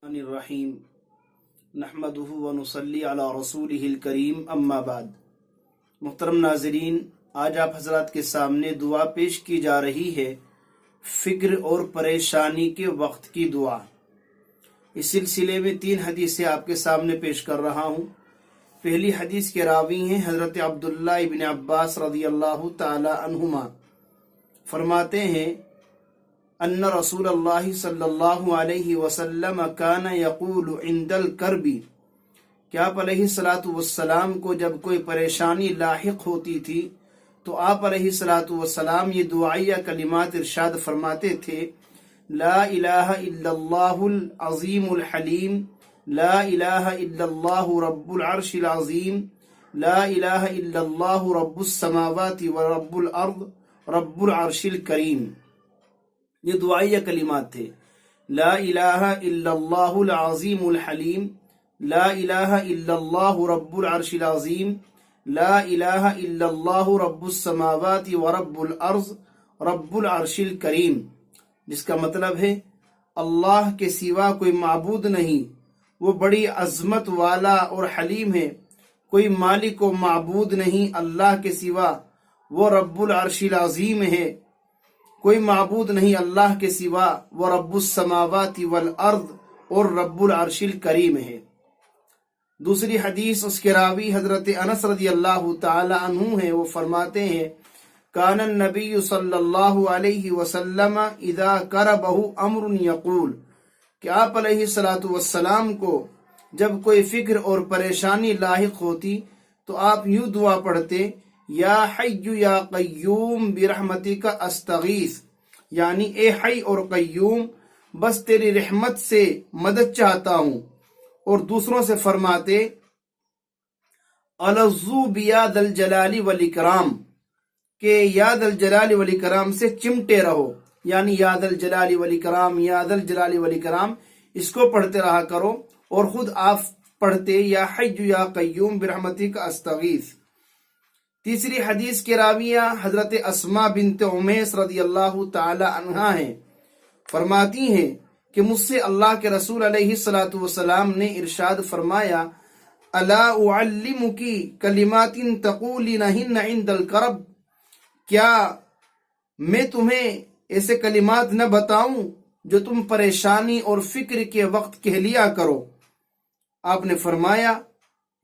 الرحیم نحمدہ ونصلی علی رسولہ الکریم اما بعد۔ محترم ناظرین، آج آپ حضرات کے سامنے دعا پیش کی جا رہی ہے، فکر اور پریشانی کے وقت کی دعا۔ اس سلسلے میں 3 حدیثیں آپ کے سامنے پیش کر رہا ہوں۔ پہلی حدیث کے راوی ہیں حضرت عبداللہ ابن عباس رضی اللہ تعالی عنہما، فرماتے ہیں ان رسول اللہ صلی اللہ علیہ وسلم کان یقول عند الکرب، کہ آپ علیہ الصلوۃ والسلام کو جب کوئی پریشانی لاحق ہوتی تھی تو آپ علیہ الصلوۃ والسلام یہ دعائیہ کلمات ارشاد فرماتے تھے: لا الہ الا اللہ العظیم الحلیم، لا الہ الا اللہ رب العرش العظیم، لا الہ الا اللہ رب السماوات ورب الارض رب العرش الکریم۔ یہ دعائیہ کلمات تھے، لا الہ الا اللہ العظیم الحلیم، لا الہ الا اللہ رب العرش العظیم، لا الہ الا اللہ رب السماوات ورب الارض رب العرش الکریم، جس کا مطلب ہے اللہ کے سوا کوئی معبود نہیں، وہ بڑی عظمت والا اور حلیم ہے، کوئی مالک و معبود نہیں اللہ کے سوا، وہ رب العرش العظیم ہے، کوئی معبود نہیں اللہ کے سوا، وہ رب السماوات والارض اور رب العرش الکریم ہے۔ دوسری حدیث، اس کے راوی حضرت انس رضی اللہ تعالی عنہ ہیں، وہ فرماتے ہیں: کان النبی صلی اللہ علیہ وسلم اذا کربہ امر یقول، کہ آپ علیہ الصلوۃ والسلام کو جب کوئی فکر اور پریشانی لاحق ہوتی تو آپ یوں دعا پڑھتے: یا حی یا قیوم برحمتک استغیث، یعنی اے حی اور قیوم، بس تیری رحمت سے مدد چاہتا ہوں۔ اور دوسروں سے فرماتے: الظو بیاد الجلال والاکرام، کہ یاد الجلال والاکرام سے چمٹے رہو، یعنی یاد الجلال والاکرام، یاد الجلال والاکرام، اس کو پڑھتے رہا کرو۔ اور خود آپ پڑھتے: یا حی یا قیوم برحمتک استغیث۔ تیسری حدیث کے راویہ حضرت اسماء بنت امیس رضی اللہ تعالی عنہا ہیں، فرماتی ہیں کہ مجھ سے اللہ کے رسول علیہ الصلوۃ والسلام نے ارشاد فرمایا: الا اعلمکی کلمات تقولینہن عند الکرب، کیا میں تمہیں ایسے کلمات نہ بتاؤں جو تم پریشانی اور فکر کے وقت کہہ لیا کرو؟ آپ نے فرمایا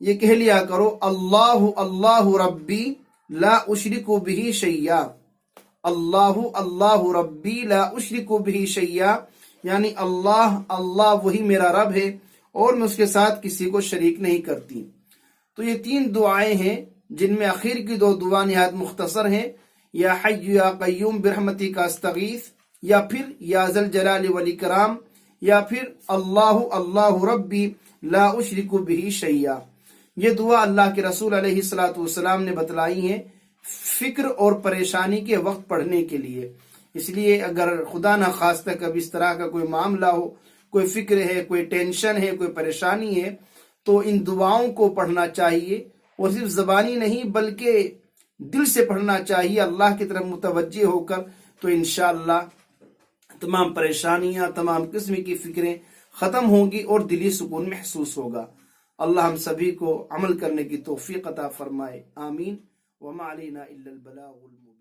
یہ کہہ لیا کرو: اللہ اللہ ربی لا اشرک بہ شیئا، اللہ اللہ ربی لا اشرک بہ شیئا، یعنی اللہ اللہ وہی میرا رب ہے اور میں اس کے ساتھ کسی کو شریک نہیں کرتی۔ تو یہ 3 دعائیں ہیں جن میں اخیر کی 2 دعا نہایت مختصر ہیں: یا حی یا قیوم برحمتک استغیث، یا پھر یا ذا الجلال والاکرام، یا پھر اللہ اللہ ربی لا اشرک بہ شیئا۔ یہ دعا اللہ کے رسول علیہ الصلوۃ والسلام نے بتلائی ہیں فکر اور پریشانی کے وقت پڑھنے کے لیے۔ اس لیے اگر خدا نہ خواستہ کبھی اس طرح کا کوئی معاملہ ہو، کوئی فکر ہے، کوئی ٹینشن ہے، کوئی پریشانی ہے، تو ان دعاؤں کو پڑھنا چاہیے، اور صرف زبانی نہیں بلکہ دل سے پڑھنا چاہیے، اللہ کی طرف متوجہ ہو کر، تو انشاءاللہ تمام پریشانیاں، تمام قسم کی فکریں ختم ہوں گی اور دلی سکون محسوس ہوگا۔ اللہ ہم سبھی کو عمل کرنے کی توفیق عطا فرمائے، آمین۔ وما علینا الا البلاغ المبین۔